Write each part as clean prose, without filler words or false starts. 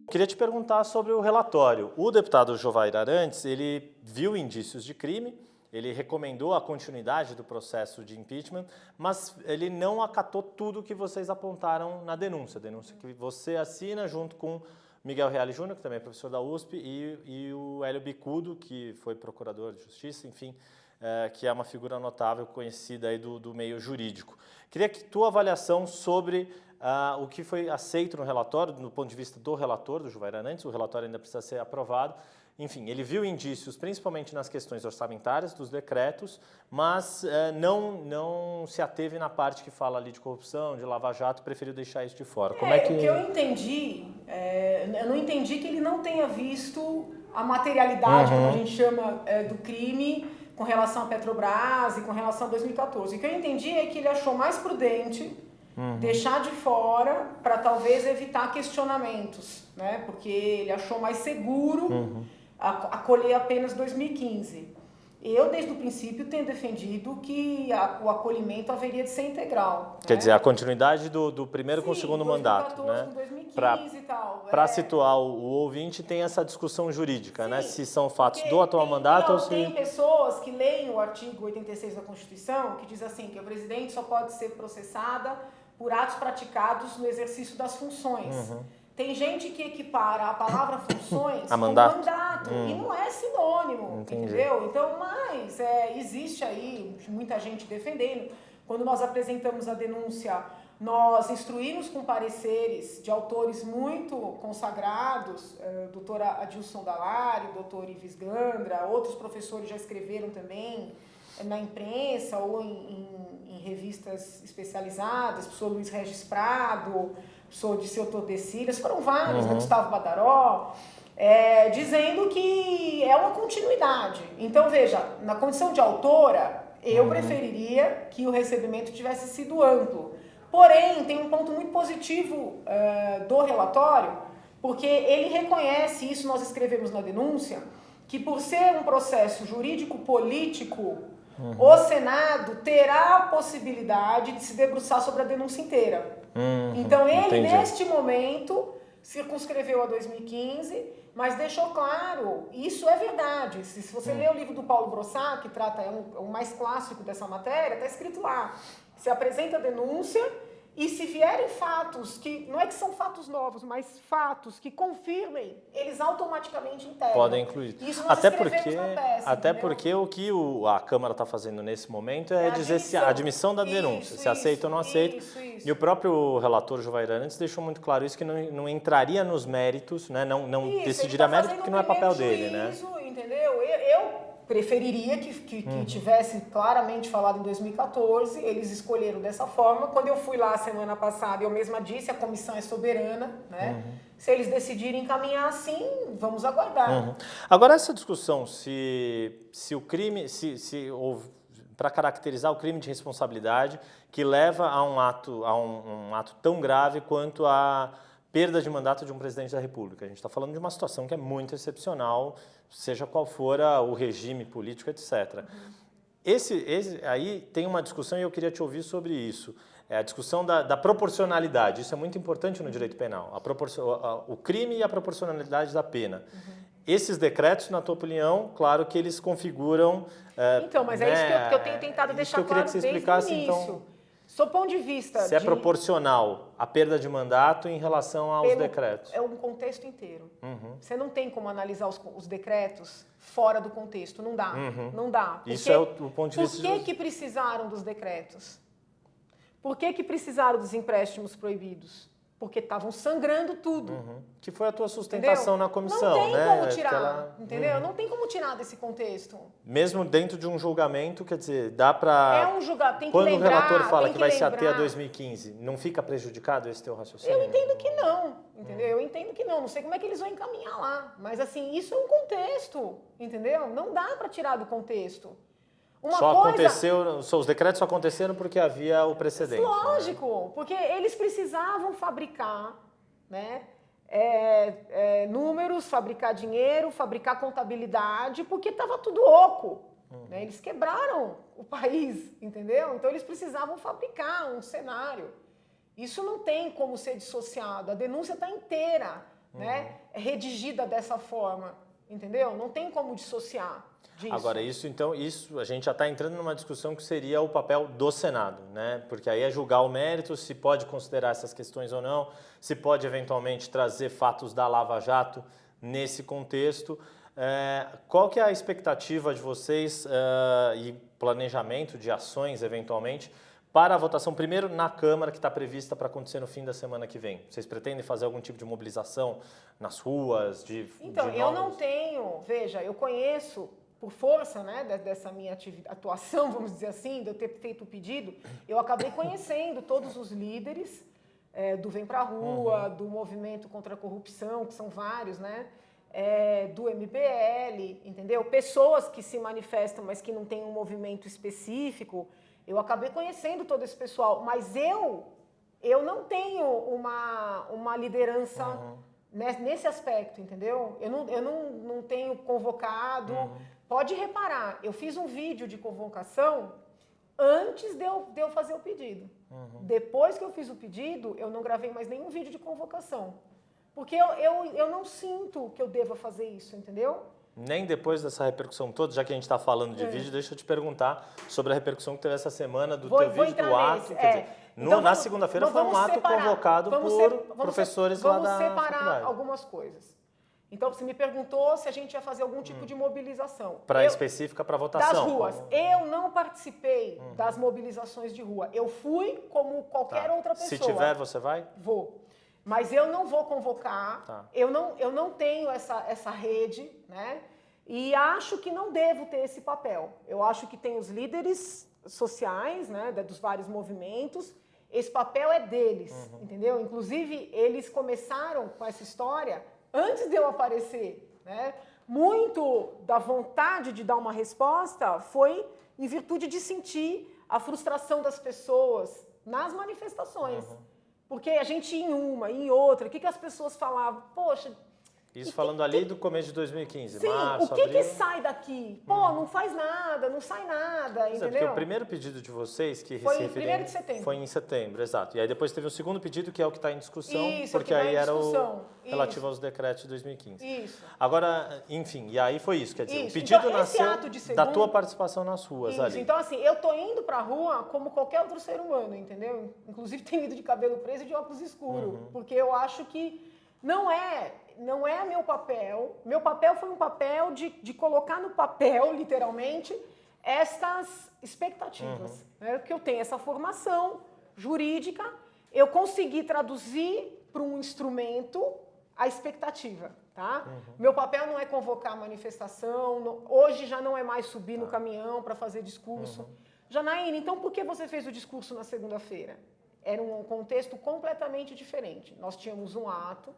Queria te perguntar sobre o relatório. O deputado Jovair Arantes, ele viu indícios de crime, ele recomendou a continuidade do processo de impeachment, mas ele não acatou tudo que vocês apontaram na denúncia. A denúncia que você assina junto com Miguel Reale Júnior, que também é professor da USP, e o Hélio Bicudo, que foi procurador de justiça, enfim, que é uma figura notável, conhecida aí do meio jurídico. Queria que tua avaliação sobre o que foi aceito no relatório, do ponto de vista do relator, do Jovair Arantes. O relatório ainda precisa ser aprovado. Enfim, ele viu indícios, principalmente nas questões orçamentárias dos decretos, mas não se ateve na parte que fala ali de corrupção, de lava-jato, preferiu deixar isso de fora. Como é que... O que eu entendi, eu não entendi que ele não tenha visto a materialidade, como a gente chama, do crime com relação à Petrobras e com relação a 2014. O que eu entendi é que ele achou mais prudente deixar de fora para talvez evitar questionamentos, né? Porque ele achou mais seguro acolher apenas 2015. Eu, desde o princípio, tenho defendido que o acolhimento haveria de ser integral. Quer dizer, a continuidade do primeiro com o segundo 2014, mandato, né? Com 2015 e tal. Para situar o ouvinte, tem essa discussão jurídica, né? Se são fatos Porque do atual mandato ou se... Tem pessoas que leem o artigo 86 da Constituição, que diz assim, que a presidente só pode ser processada por atos praticados no exercício das funções. Tem gente que equipara a palavra funções a com mandato, e não é sinônimo, Entendi. entendeu? Então, mas existe aí muita gente defendendo. Quando nós apresentamos a denúncia, nós instruímos com pareceres de autores muito consagrados, doutor Adilson Dalari, doutor Ives Gandra, outros professores já escreveram também na imprensa ou em revistas especializadas, professor Luiz Regis Prado, professor Disseu Tordesilhas, foram vários, né, Gustavo Badaró, dizendo que é uma continuidade. Então, veja, na condição de autora, eu preferiria que o recebimento tivesse sido amplo. Porém, tem um ponto muito positivo do relatório, porque ele reconhece, isso nós escrevemos na denúncia, que por ser um processo jurídico-político, o Senado terá a possibilidade de se debruçar sobre a denúncia inteira. Então, ele, neste momento, circunscreveu a 2015, mas deixou claro, isso é verdade. Se você ler o livro do Paulo Brossat, que trata, é o mais clássico dessa matéria, está escrito lá, se apresenta a denúncia e se vierem fatos que, não é que são fatos novos, mas fatos que confirmem, eles automaticamente integram. Podem incluir. Isso nós escrevemos na peça, até entendeu? porque o que a Câmara está fazendo nesse momento é dizer se a admissão da denúncia, se aceita ou não aceita. Isso. E o próprio relator Jovair Arantes deixou muito claro isso, que não entraria nos méritos, né? Não decidiria mérito, porque não é papel dele, né? Entendeu? Eu preferiria que tivesse claramente falado em 2014, eles escolheram dessa forma. Quando eu fui lá semana passada, eu mesma disse, a comissão é soberana, né? Se eles decidirem encaminhar assim, vamos aguardar. Agora, essa discussão, se o crime, para caracterizar o crime de responsabilidade que leva a um ato tão grave quanto a perda de mandato de um presidente da República. A gente está falando de uma situação que é muito excepcional, seja qual for o regime político, etc. Aí tem uma discussão e eu queria te ouvir sobre isso. É a discussão da proporcionalidade. Isso é muito importante no direito penal. O crime e a proporcionalidade da pena. Esses decretos, na tua opinião, claro que eles configuram... Então, mas é isso que eu tenho tentado deixar claro desde o início. Então, sob ponto de vista... Se é proporcional a perda de mandato em relação aos decretos. É um contexto inteiro. Você não tem como analisar os decretos fora do contexto. Não dá. Não dá. Porque, isso é o ponto de vista... Por que precisaram dos decretos? Por que precisaram dos empréstimos proibidos? Porque estavam sangrando tudo. Que foi a tua sustentação na comissão, né? Não tem como tirar, ela... entendeu? Não tem como tirar desse contexto. Mesmo dentro de um julgamento, quer dizer, dá para... É um julgamento, tem que quando lembrar... Quando o relator fala que vai se ater a 2015, não fica prejudicado esse teu raciocínio? Eu entendo que não, entendeu? Eu entendo que não. Não sei como é que eles vão encaminhar lá. Mas, assim, isso é um contexto, entendeu? Não dá para tirar do contexto. Os decretos só aconteceram porque havia o precedente. Lógico, né? Porque eles precisavam fabricar, né, números, fabricar dinheiro, fabricar contabilidade, porque estava tudo oco. Né? Eles quebraram o país, entendeu? Então eles precisavam fabricar um cenário. Isso não tem como ser dissociado. A denúncia está inteira né, é redigida dessa forma, entendeu? Não tem como dissociar disso. Agora, então, a gente já está entrando numa discussão que seria o papel do Senado, né? Porque aí é julgar o mérito, se pode considerar essas questões ou não, se pode eventualmente trazer fatos da Lava Jato nesse contexto. Qual que é a expectativa de vocês e planejamento de ações, eventualmente, para a votação, primeiro na Câmara, que está prevista para acontecer no fim da semana que vem? Vocês pretendem fazer algum tipo de mobilização nas ruas? Então, eu não tenho, veja, eu conheço, por força, né, dessa minha atuação, vamos dizer assim, de eu ter feito o pedido, eu acabei conhecendo todos os líderes do Vem Pra Rua, do Movimento contra a Corrupção, que são vários, né? Do MBL, entendeu? Pessoas que se manifestam, mas que não têm um movimento específico. Eu acabei conhecendo todo esse pessoal, mas eu não tenho uma liderança nesse aspecto, entendeu? Eu não tenho convocado. Pode reparar, eu fiz um vídeo de convocação antes de eu fazer o pedido. Depois que eu fiz o pedido, eu não gravei mais nenhum vídeo de convocação. Porque eu não sinto que eu deva fazer isso, entendeu? Nem depois dessa repercussão toda, já que a gente está falando de vídeo, deixa eu te perguntar sobre a repercussão que teve essa semana do teu vídeo, do ato. Quer dizer, então, na segunda-feira foi um ato convocado por professores lá da faculdade. Vamos separar algumas coisas. Então, você me perguntou se a gente ia fazer algum tipo de mobilização. Específica para votação. Das ruas. Eu não participei das mobilizações de rua. Eu fui como qualquer outra pessoa. Se tiver, você vai? Vou. Mas eu não vou convocar, eu não tenho essa rede, né? E acho que não devo ter esse papel. Eu acho que tem os líderes sociais, né, dos vários movimentos, esse papel é deles, entendeu? Inclusive, eles começaram com essa história antes de eu aparecer, né? Muito da vontade de dar uma resposta foi em virtude de sentir a frustração das pessoas nas manifestações. Porque a gente ia em uma, em outra, o que as pessoas falavam? Poxa... Isso falando ali do começo de 2015, sim, março, o que abril. sai daqui? Pô, não faz nada, não sai nada, entendeu? Porque o primeiro pedido de vocês, que foi se em 1º de setembro. Foi em setembro, exato. E aí depois teve o segundo pedido, que é o que está em discussão, Isso, porque aí era o relativo isso. aos decretos de 2015. Isso. Agora, enfim, e aí foi isso, quer dizer, isso. o pedido então, nasceu da tua participação nas ruas isso. ali. Então, assim, eu tô indo pra rua como qualquer outro ser humano, entendeu? Inclusive tenho ido de cabelo preso e de óculos escuros, porque eu acho que não é meu papel. Meu papel foi um papel de colocar no papel, literalmente, estas expectativas. Né? Porque eu tenho essa formação jurídica, eu consegui traduzir para um instrumento a expectativa. Tá? Meu papel não é convocar manifestação, hoje já não é mais subir no caminhão para fazer discurso. Janaína, então por que você fez o discurso na segunda-feira? Era um contexto completamente diferente. Nós tínhamos um ato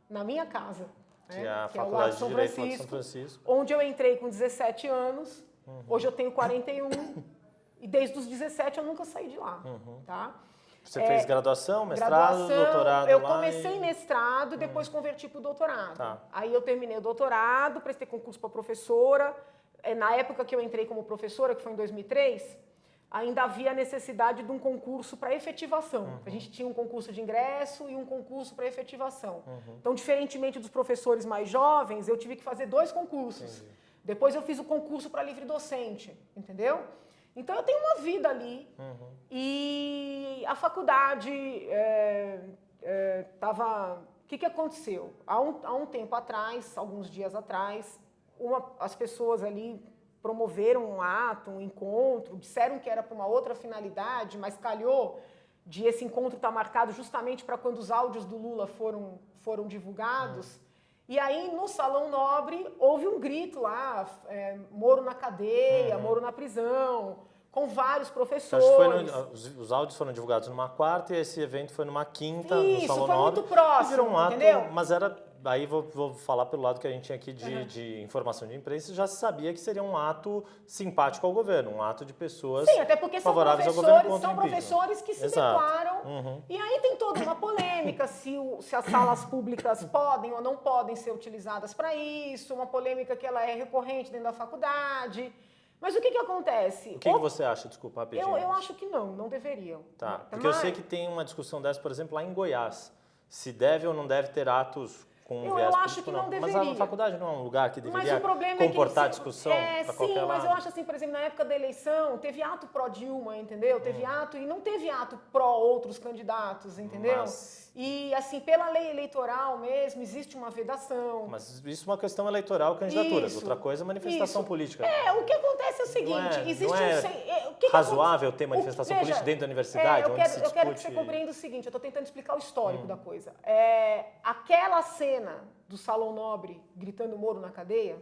na minha casa, que é a que é o Faculdade São de Direito Francisco, de São Francisco, onde eu entrei com 17 anos, hoje eu tenho 41, e desde os 17 eu nunca saí de lá. Tá? Você fez graduação, mestrado, doutorado eu lá? comecei mestrado e depois converti para o doutorado. Tá. Aí eu terminei o doutorado, prestei concurso para professora. Na época que eu entrei como professora, que foi em 2003, ainda havia a necessidade de um concurso para efetivação. A gente tinha um concurso de ingresso e um concurso para efetivação. Então, diferentemente dos professores mais jovens, eu tive que fazer 2 concursos. Entendi. Depois eu fiz o concurso para livre docente, entendeu? Então, eu tenho uma vida ali. E a faculdade estava... O que aconteceu? Há um tempo atrás, alguns dias atrás, as pessoas ali promoveram um ato, um encontro, disseram que era para uma outra finalidade, mas calhou de esse encontro estar marcado justamente para quando os áudios do Lula foram divulgados. E aí, no Salão Nobre, houve um grito lá, Moro na cadeia, Moro na prisão, com vários professores. Os áudios foram divulgados numa quarta e esse evento foi numa quinta, no Salão Nobre. Isso, foi muito próximo, virou um ato, entendeu? Mas era... Aí vou falar pelo lado que a gente tinha aqui de informação de imprensa, já se sabia que seria um ato simpático ao governo, um ato de pessoas até porque favoráveis ao governo contra são professores que se declaram. E aí tem toda uma polêmica se as salas públicas podem ou não podem ser utilizadas para isso, uma polêmica que ela é recorrente dentro da faculdade. Mas o que acontece? O que você acha? Desculpa, rapidinho. Eu acho que não deveriam. Tá, porque eu sei que tem uma discussão dessa, por exemplo, lá em Goiás. Se deve ou não deve ter atos com um eu viés acho político, que não Mas deveria. a faculdade não é um lugar que Mas deveria o problema comportar é que discussão para qualquer sim, lado? mas eu acho assim, por exemplo, na época da eleição, teve ato pró-Dilma, entendeu? Teve ato e não teve ato pró-outros candidatos, entendeu? E, assim, pela lei eleitoral mesmo, existe uma vedação. Mas isso é uma questão eleitoral, candidaturas. Isso, Outra coisa é manifestação isso. política. O que acontece é o seguinte, existe não é o que razoável acontece? ter manifestação Veja, política dentro da universidade, eu onde se quero que discute... você compreenda o seguinte, eu estou tentando explicar o histórico da coisa. Aquela cena do Salão Nobre gritando Moro na cadeia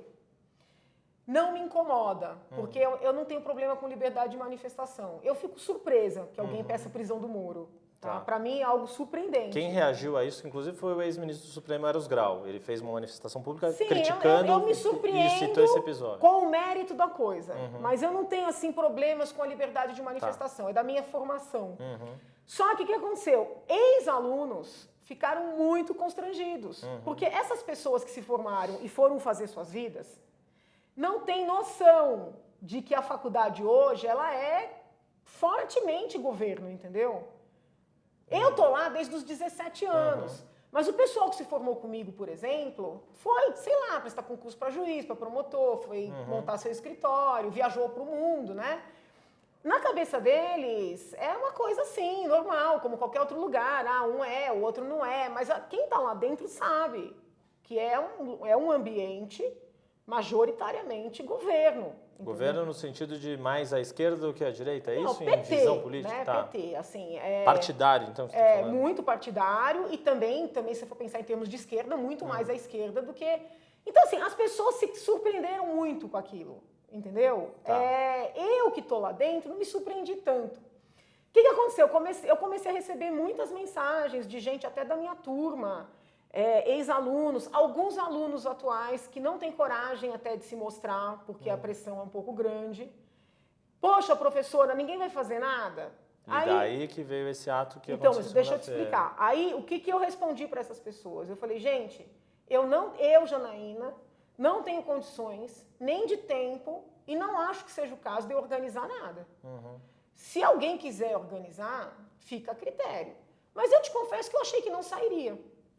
não me incomoda, porque eu não tenho problema com liberdade de manifestação. Eu fico surpresa que alguém peça prisão do Moro. Tá? Para mim é algo surpreendente. Quem reagiu a isso, inclusive, foi o ex-ministro do Supremo, Eros Grau. Ele fez uma manifestação pública criticando eu me surpreendo e citou esse episódio. Com o mérito da coisa. Mas eu não tenho, assim, problemas com a liberdade de manifestação. É da minha formação. Só que o que aconteceu? Ex-alunos ficaram muito constrangidos. Porque essas pessoas que se formaram e foram fazer suas vidas não têm noção de que a faculdade hoje ela é fortemente governo, entendeu? Eu tô lá desde os 17 anos. Mas o pessoal que se formou comigo, por exemplo, foi, sei lá, prestar concurso para juiz, para promotor, foi montar seu escritório, viajou para o mundo, né? Na cabeça deles, é uma coisa assim, normal, como qualquer outro lugar. Um é, o outro não é. Mas quem está lá dentro sabe que é um ambiente majoritariamente governo. Governo no sentido de mais à esquerda do que à direita, é não, isso? PT, em visão política? Né? Tá. PT, assim... partidário, então, você tá falando. Muito partidário e também, se for pensar em termos de esquerda, muito mais à esquerda do que... Então, assim, as pessoas se surpreenderam muito com aquilo, entendeu? Tá. Eu que estou lá dentro, não me surpreendi tanto. O que aconteceu? Eu comecei a receber muitas mensagens de gente até da minha turma, ex-alunos, alguns alunos atuais que não têm coragem até de se mostrar, porque a pressão é um pouco grande. Poxa, professora, ninguém vai fazer nada? E daí que veio esse ato que então, aconteceu. Deixa eu te explicar. Aí, o que eu respondi para essas pessoas? Eu falei, gente, eu, Janaína, não tenho condições, nem de tempo, e não acho que seja o caso de eu organizar nada. Se alguém quiser organizar, fica a critério. Mas eu te confesso que eu achei que não sairia.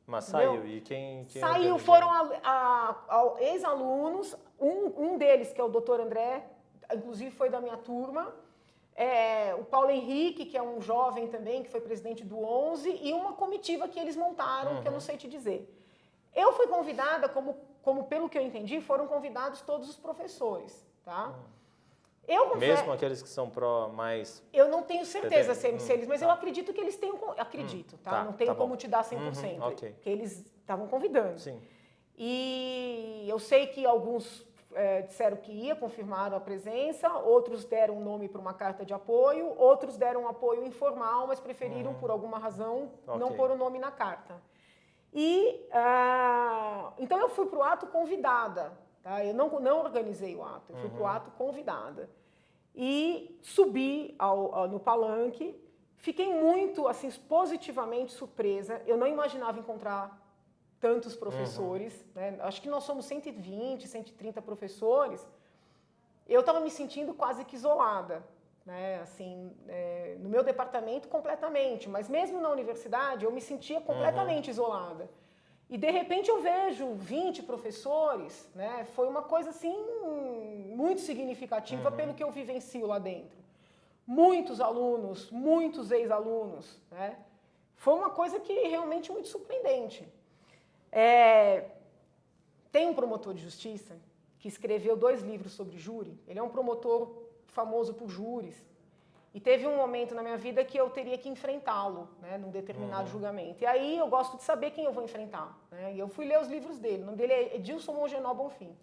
Mas saiu, e quem saiu, foram ex-alunos, um deles, que é o doutor André, inclusive foi da minha turma, o Paulo Henrique, que é um jovem também, que foi presidente do 11, e uma comitiva que eles montaram, que eu não sei te dizer. Eu fui convidada, como pelo que eu entendi, foram convidados todos os professores, tá? Mesmo aqueles que são mais... Eu não tenho certeza se eles, mas eu acredito que eles tenham... Acredito, tá? Não tenho como te dar 100%, porque eles estavam convidando. Sim. E eu sei que alguns disseram que confirmaram a presença, outros deram um nome para uma carta de apoio, outros deram um apoio informal, mas preferiram, por alguma razão, não pôr o nome na carta. Então eu fui para o ato convidada, tá? Eu não organizei o ato, eu fui para o ato convidada. E subi no palanque, fiquei muito, assim, positivamente surpresa. Eu não imaginava encontrar tantos professores, né? Acho que nós somos 120, 130 professores. Eu estava me sentindo quase que isolada, né? Assim, no meu departamento completamente, mas mesmo na universidade eu me sentia completamente isolada. E de repente eu vejo 20 professores, né? Foi uma coisa assim muito significativa pelo que eu vivencio lá dentro. Muitos alunos, muitos ex-alunos, né? Foi uma coisa que realmente muito surpreendente. Tem um promotor de justiça que escreveu 2 livros sobre júri. Ele é um promotor famoso por júris. E teve um momento na minha vida que eu teria que enfrentá-lo, né, num determinado julgamento. E aí eu gosto de saber quem eu vou enfrentar, né? E eu fui ler os livros dele. O nome dele é Edilson Mongenó Bonfim.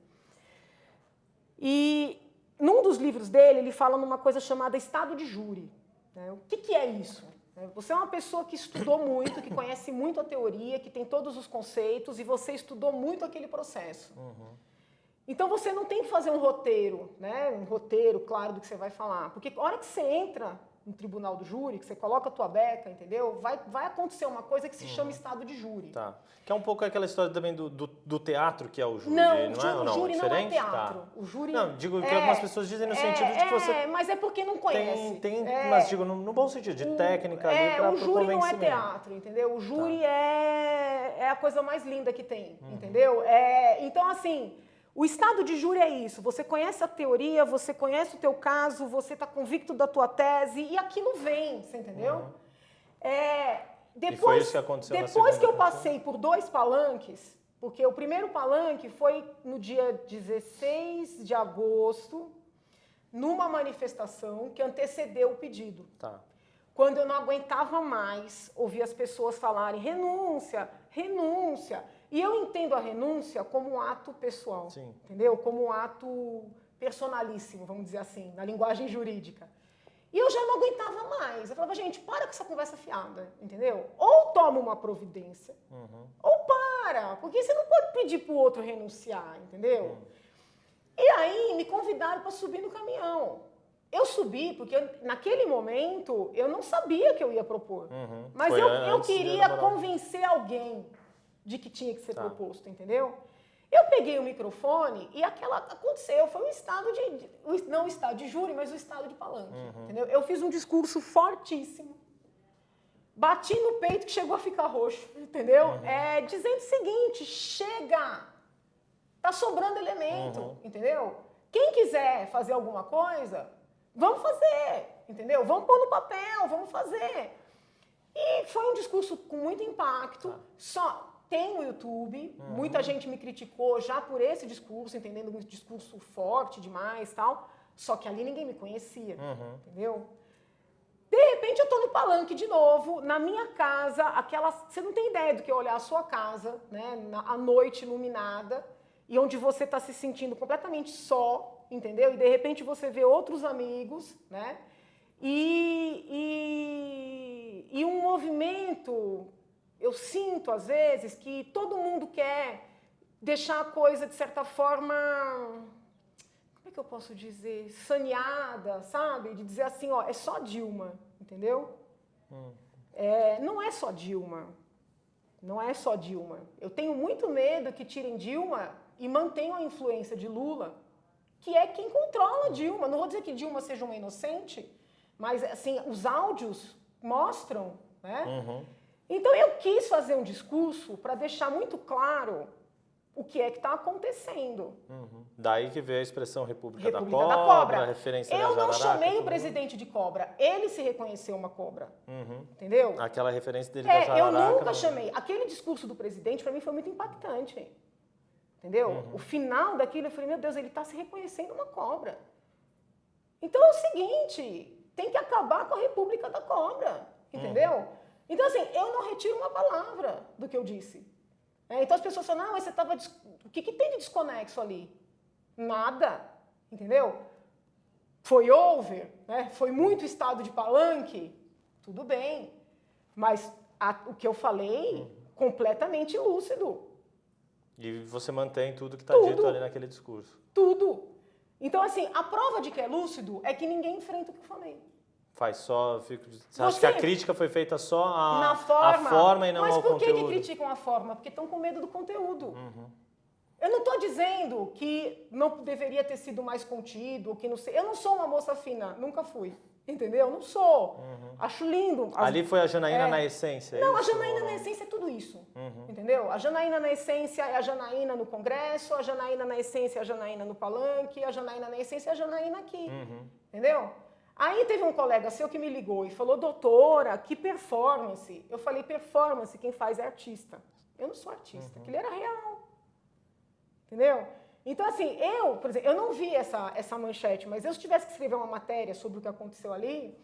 E num dos livros dele, ele fala numa coisa chamada estado de júri, né? O que é isso? Você é uma pessoa que estudou muito, que conhece muito a teoria, que tem todos os conceitos, e você estudou muito aquele processo. Então você não tem que fazer um roteiro, né? Um roteiro claro do que você vai falar. Porque a hora que você entra no tribunal do júri, que você coloca a tua beca, entendeu? Vai acontecer uma coisa que se chama estado de júri. Tá. Que é um pouco aquela história também do teatro que é o júri, Não, não é? o júri não é diferente? teatro. Tá. O júri não, digo que algumas pessoas dizem no sentido de que você mas é porque não conhece. mas digo no bom sentido, de técnica ali para o júri não é convencimento. teatro, entendeu? O júri é a coisa mais linda que tem, entendeu? Então, assim, o estado de júri é isso. Você conhece a teoria, você conhece o teu caso, você está convicto da tua tese e aquilo vem, você entendeu? E foi isso que aconteceu na segunda depois que eu passei por 2 palanques, porque o primeiro palanque foi no dia 16 de agosto, numa manifestação que antecedeu o pedido. Tá. Quando eu não aguentava mais ouvir as pessoas falarem renúncia, renúncia. E eu entendo a renúncia como um ato pessoal, Sim. entendeu? Como um ato personalíssimo, vamos dizer assim, na linguagem jurídica. E eu já não aguentava mais. Eu falava, gente, para com essa conversa fiada, entendeu? Ou toma uma providência, ou para, porque você não pode pedir para o outro renunciar, entendeu? E aí me convidaram para subir no caminhão. Eu subi porque naquele momento eu não sabia que eu ia propor. Mas eu queria convencer alguém de que tinha que ser proposto, entendeu? Eu peguei o microfone e aconteceu, foi um estado não o estado de júri, mas o estado de palanque, entendeu? Eu fiz um discurso fortíssimo, bati no peito que chegou a ficar roxo, entendeu? Dizendo o seguinte, chega, tá sobrando elemento, entendeu? Quem quiser fazer alguma coisa, vamos fazer, entendeu? Vamos pôr no papel, vamos fazer. E foi um discurso com muito impacto, tem no YouTube, muita gente me criticou já por esse discurso, entendendo um discurso forte demais e tal, só que ali ninguém me conhecia, entendeu? De repente eu tô no palanque de novo, na minha casa, você não tem ideia do que é olhar a sua casa, né, à noite iluminada, e onde você está se sentindo completamente só, entendeu? E de repente você vê outros amigos, né, e um movimento. Eu sinto, às vezes, que todo mundo quer deixar a coisa, de certa forma, como é que eu posso dizer, saneada, sabe? De dizer assim, ó, é só Dilma, entendeu? Não é só Dilma. Não é só Dilma. Eu tenho muito medo que tirem Dilma e mantenham a influência de Lula, que é quem controla Dilma. Não vou dizer que Dilma seja uma inocente, mas, assim, os áudios mostram, né? Então, eu quis fazer um discurso para deixar muito claro o que é que está acontecendo. Daí que veio a expressão República da Cobra. Cobra, a referência Eu não chamei o mundo. presidente de cobra, ele se reconheceu uma cobra, entendeu? Aquela referência dele da jararaca. Eu nunca chamei. Aquele discurso do presidente, para mim, foi muito impactante, entendeu? O final daquilo, eu falei, meu Deus, ele está se reconhecendo uma cobra. Então, é o seguinte, tem que acabar com a República da Cobra, entendeu? Então, assim, eu não retiro uma palavra do que eu disse. Então, as pessoas falam, não, mas você estava... O que tem de desconexo ali? Nada, entendeu? Foi over, né? Foi muito estado de palanque, tudo bem. Mas o que eu falei, completamente lúcido. E você mantém tudo que está dito ali naquele discurso. Tudo. Então, assim, a prova de que é lúcido é que ninguém enfrenta o que eu falei. Você acha que a crítica foi feita só na forma e não ao conteúdo? Mas por que criticam a forma? Porque estão com medo do conteúdo. Eu não estou dizendo que não deveria ter sido mais contido, ou que não sei. Eu não sou uma moça fina, nunca fui. Entendeu? Não sou. Acho lindo. Ali foi a Janaína na essência? Não, a Janaína na essência é tudo isso. Entendeu? A Janaína na essência é a Janaína no Congresso, a Janaína na essência é a Janaína no Palanque, a Janaína na essência é a Janaína aqui. Entendeu? Aí teve um colega seu que me ligou e falou, doutora, que performance. Eu falei, performance, quem faz é artista. Eu não sou artista, aquilo era real. Entendeu? Então, assim, por exemplo, eu não vi essa manchete, mas eu, se tivesse que escrever uma matéria sobre o que aconteceu ali,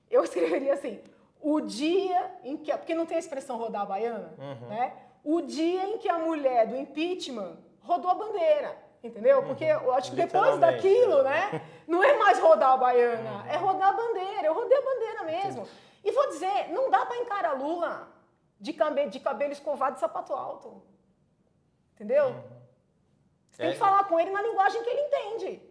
eu escreveria assim, o dia em que... Porque não tem a expressão rodar a baiana, né? O dia em que a mulher do impeachment rodou a bandeira. Entendeu? Porque eu acho que depois daquilo, né? Não é mais rodar a baiana, é rodar a bandeira. Eu rodei a bandeira mesmo. E vou dizer, não dá para encarar Lula de cabelo escovado e sapato alto. Entendeu? Você tem que falar com ele na linguagem que ele entende.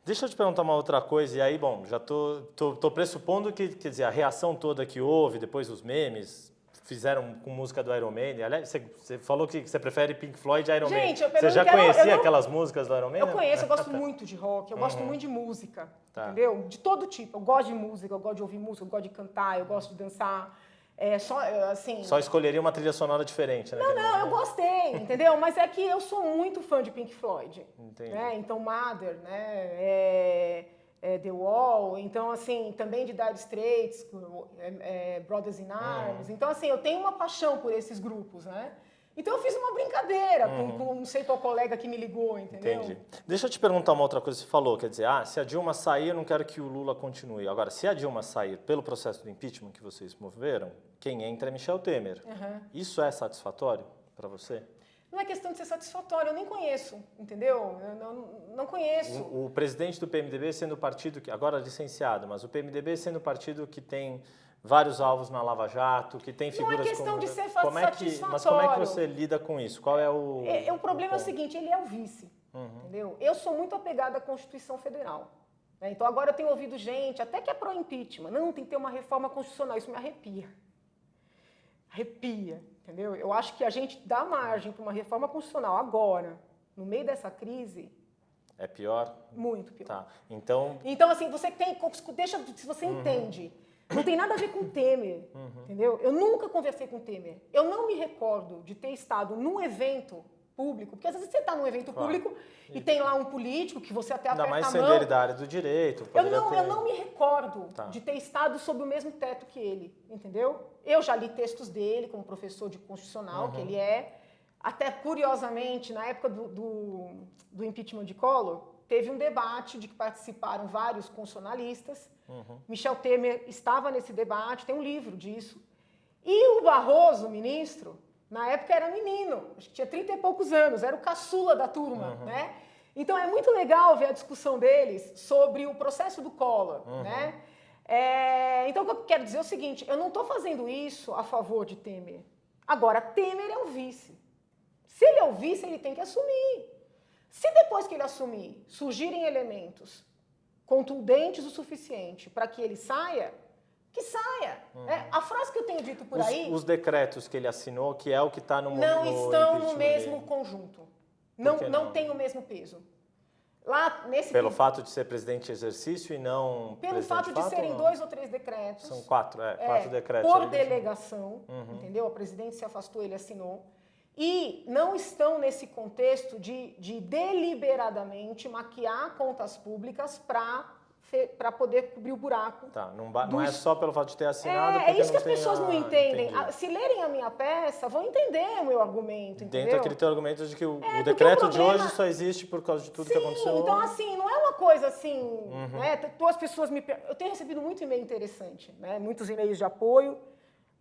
Deixa eu te perguntar uma outra coisa, e aí, bom, já tô pressupondo que, quer dizer, a reação toda que houve, depois os memes, fizeram com música do Iron Maiden. Aliás, você falou que você prefere Pink Floyd e Iron Maiden. Gente, você já conhecia aquelas músicas do Iron Maiden? Eu conheço, eu gosto muito de rock, eu gosto muito de música, entendeu? De todo tipo. Eu gosto de música, eu gosto de ouvir música, eu gosto de cantar, eu gosto de dançar. Só escolheria uma trilha sonora diferente, né? Não, eu gostei, entendeu? Mas é que eu sou muito fã de Pink Floyd. Entendi. Né? Então, Mother, né? The Wall, então, assim, também de Dire Straits, Brothers in Arms. Então, assim, eu tenho uma paixão por esses grupos, né? Então, eu fiz uma brincadeira com não sei qual colega que me ligou, entendeu? Entendi. Deixa eu te perguntar uma outra coisa que você falou, quer dizer, se a Dilma sair, eu não quero que o Lula continue. Agora, se a Dilma sair pelo processo do impeachment que vocês moveram, quem entra é Michel Temer. Isso é satisfatório para você? Não é questão de ser satisfatório, eu nem conheço, entendeu? Eu não conheço. O presidente do PMDB sendo o partido, que agora licenciado, mas o PMDB sendo o partido que tem vários alvos na Lava Jato, que tem figuras... Não é questão de ser satisfatório. Mas como é que você lida com isso? Qual é o... O problema é o seguinte, ele é o vice, entendeu? Eu sou muito apegada à Constituição Federal. Né? Então agora eu tenho ouvido gente, até que é pró-impeachment, não, tem que ter uma reforma constitucional, isso me arrepia. Arrepia, entendeu? Eu acho que a gente dá margem para uma reforma constitucional agora, no meio dessa crise... É pior? Muito pior. Tá, então... Então, assim, você tem... se você entende... Não tem nada a ver com o Temer, entendeu? Eu nunca conversei com o Temer. Eu não me recordo de ter estado num evento público, porque às vezes você está num evento público e tem lá um político que você até aperta a mão. Ainda mais sendo ele da área do direito. Eu não me recordo de ter estado sob o mesmo teto que ele, entendeu? Eu já li textos dele como professor de constitucional, que ele é. Até curiosamente, na época do impeachment de Collor, teve um debate de que participaram vários constitucionalistas. Michel Temer estava nesse debate, tem um livro disso. E o Barroso, ministro, na época era menino, acho que tinha 30 e poucos anos, era o caçula da turma, né? Então é muito legal ver a discussão deles sobre o processo do Collor, né? Então o que eu quero dizer é o seguinte, eu não estou fazendo isso a favor de Temer. Agora, Temer é o vice. Se ele é o vice, ele tem que assumir. Se depois que ele assumir surgirem elementos contundentes o suficiente para que ele saia, que saia. A frase que eu tenho dito por aí... Os decretos que ele assinou, que é o que está no não estão no mesmo conjunto. Não tem o mesmo peso. Lá, Pelo fato de ser presidente de exercício e não... Pelo fato de serem 2 ou 3 decretos. São 4 decretos. Por delegação, entendeu? O presidente se afastou, ele assinou. E não estão nesse contexto de deliberadamente maquiar contas públicas para poder cobrir o buraco. Tá, não é só pelo fato de ter assinado. É isso que as pessoas não entendem. Se lerem a minha peça, vão entender o meu argumento, entendeu? Dentro daquele teu argumento de que o decreto de hoje só existe por causa de tudo que aconteceu. Então, assim, não é uma coisa assim, né? As pessoas eu tenho recebido muito e-mail interessante, né? Muitos e-mails de apoio.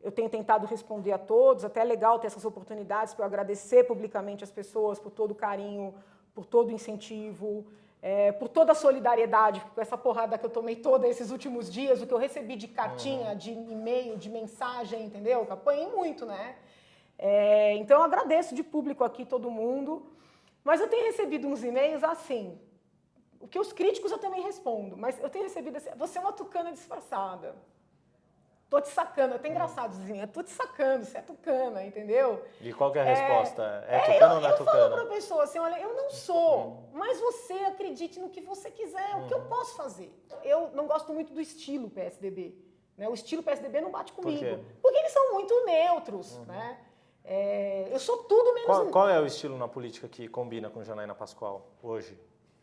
Eu tenho tentado responder a todos, até é legal ter essas oportunidades para eu agradecer publicamente as pessoas por todo o carinho, por todo o incentivo, por toda a solidariedade, com essa porrada que eu tomei toda esses últimos dias, o que eu recebi de cartinha, de e-mail, de mensagem, entendeu? Eu apanhei muito, né? Então eu agradeço de público aqui todo mundo, mas eu tenho recebido uns e-mails assim, o que os críticos eu também respondo, mas eu tenho recebido assim, você é uma tucana disfarçada. Tô te sacando, é até engraçadozinho, tô te sacando, você é tucana, entendeu? E qual que é a resposta? É tucana ou não é tucana? Eu falo pra pessoa assim, olha, eu não sou, mas você acredite no que você quiser, o que eu posso fazer? Eu não gosto muito do estilo PSDB, né? O estilo PSDB não bate comigo. Por quê? Porque eles são muito neutros, né? Eu sou tudo menos... Qual é o estilo na política que combina com Janaína Pascoal hoje?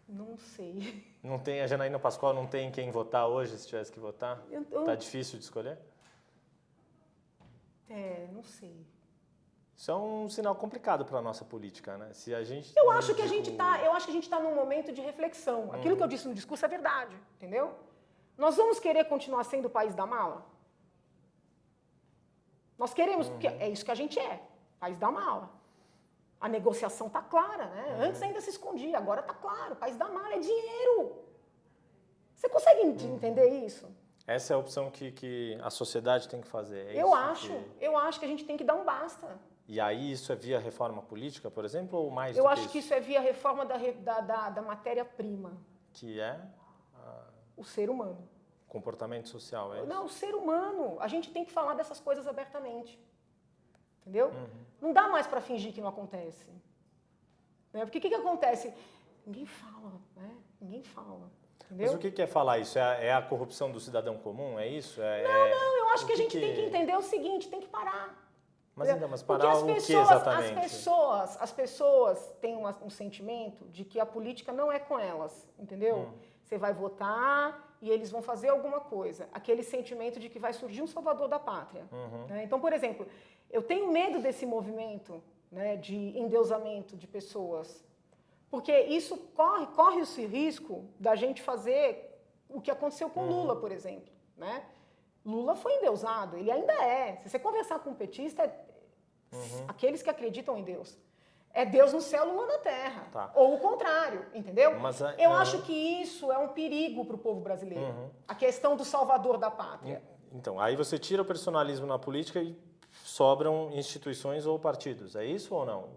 Não sei. Não tem a Janaína Pascoal, não tem quem votar hoje, se tivesse que votar? Tá difícil de escolher? Não sei. Isso é um sinal complicado para a nossa política, né? Se a gente... Eu acho que a gente está num momento de reflexão. Aquilo que eu disse no discurso é verdade, entendeu? Nós vamos querer continuar sendo o país da mala? Nós queremos, porque é isso que a gente é, país da mala. A negociação está clara, né? Antes ainda se escondia, agora está claro, país da mala é dinheiro. Você consegue entender isso? Essa é a opção que a sociedade tem que fazer. Eu acho que a gente tem que dar um basta. E aí isso é via reforma política, por exemplo, ou mais Eu acho que isso é via reforma da matéria-prima. Que é? O ser humano. Comportamento social, é isso? Não, o ser humano. A gente tem que falar dessas coisas abertamente. Entendeu? Não dá mais para fingir que não acontece. Né? Porque o que acontece? Ninguém fala, né? Ninguém fala. Entendeu? Mas o que é falar isso? É a corrupção do cidadão comum? É isso? Não, eu acho que a gente tem que entender o seguinte, tem que parar. Mas parar o que exatamente? As pessoas têm um sentimento de que a política não é com elas, entendeu? Você vai votar e eles vão fazer alguma coisa. Aquele sentimento de que vai surgir um salvador da pátria. Né? Então, por exemplo, eu tenho medo desse movimento, né, de endeusamento de pessoas, porque isso corre esse risco da gente fazer o que aconteceu com Lula, por exemplo. Né? Lula foi endeusado, ele ainda é. Se você conversar com um petista, aqueles que acreditam em Deus, é Deus no céu, Lula na terra. Tá. Ou o contrário, entendeu? Mas, eu acho que isso é um perigo para o povo brasileiro. A questão do salvador da pátria. Então, aí você tira o personalismo na política e sobram instituições ou partidos. É isso ou não?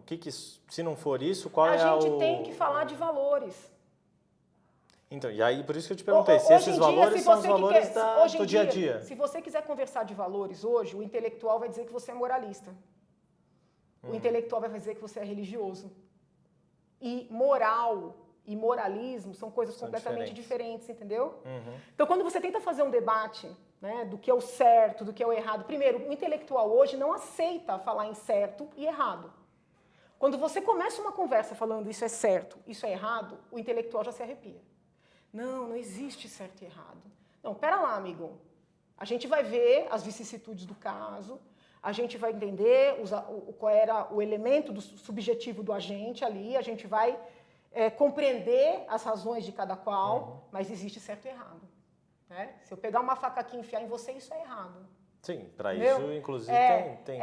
Se não for isso, qual é A gente tem que falar de valores. Então, e aí por isso que eu te perguntei, se esses valores são os valores do dia a dia. Se você quiser conversar de valores hoje, o intelectual vai dizer que você é moralista. O intelectual vai dizer que você é religioso. E moral e moralismo são coisas completamente diferentes, entendeu? Então, quando você tenta fazer um debate, né, do que é o certo, do que é o errado, primeiro, o intelectual hoje não aceita falar em certo e errado. Quando você começa uma conversa falando isso é certo, isso é errado, o intelectual já se arrepia. Não existe certo e errado. Não, pera lá, amigo. A gente vai ver as vicissitudes do caso, a gente vai entender qual era o elemento subjetivo do agente ali, a gente vai compreender as razões de cada qual, mas existe certo e errado. Né? Se eu pegar uma faca aqui e enfiar em você, isso é errado. Sim, para isso, inclusive, tem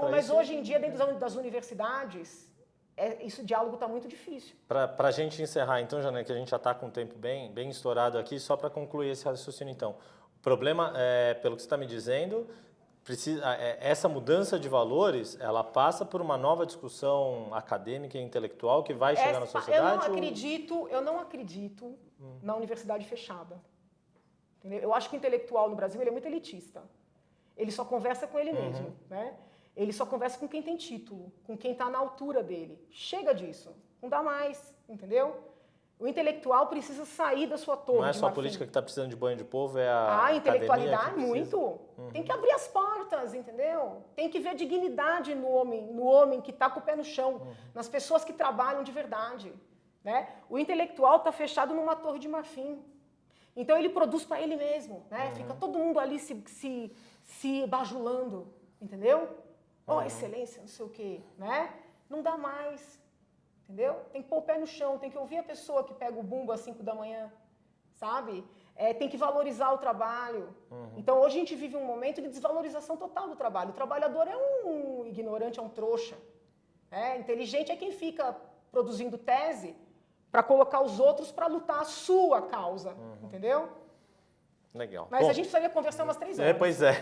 mas hoje em dia, dentro das universidades, esse diálogo está muito difícil. Para a gente encerrar, então, Janaína, que a gente já está com o tempo bem estourado aqui, só para concluir esse raciocínio, então. O problema, pelo que você está me dizendo, essa mudança de valores, ela passa por uma nova discussão acadêmica e intelectual que vai chegar na sociedade? Eu não acredito na universidade fechada. Entendeu? Eu acho que o intelectual no Brasil ele é muito elitista. Ele só conversa com ele mesmo, né? Ele só conversa com quem tem título, com quem está na altura dele. Chega disso, não dá mais, entendeu? O intelectual precisa sair da sua torre. Não é só a política que está precisando de banho de povo, é a intelectualidade, muito. Tem que abrir as portas, entendeu? Tem que ver dignidade no homem que está com o pé no chão, nas pessoas que trabalham de verdade. Né? O intelectual está fechado numa torre de marfim. Então ele produz para ele mesmo, né? Fica todo mundo ali se bajulando, entendeu? Excelência, não sei o quê, né? Não dá mais, entendeu? Tem que pôr o pé no chão, tem que ouvir a pessoa que pega o bumbo às 5 da manhã, sabe? Tem que valorizar o trabalho. Então hoje a gente vive um momento de desvalorização total do trabalho. O trabalhador é um ignorante, é um trouxa. Inteligente é quem fica produzindo tese para colocar os outros para lutar a sua causa, entendeu? Legal. Mas a gente precisaria conversar umas 3 horas. Pois é.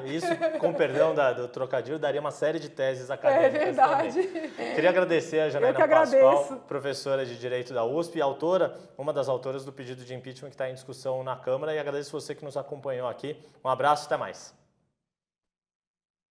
Isso, com perdão do trocadilho, daria uma série de teses acadêmicas. É verdade. Também. Queria agradecer a Janaína Pascoal, professora de Direito da USP, uma das autoras do pedido de impeachment que está em discussão na Câmara, e agradeço você que nos acompanhou aqui. Um abraço, até mais.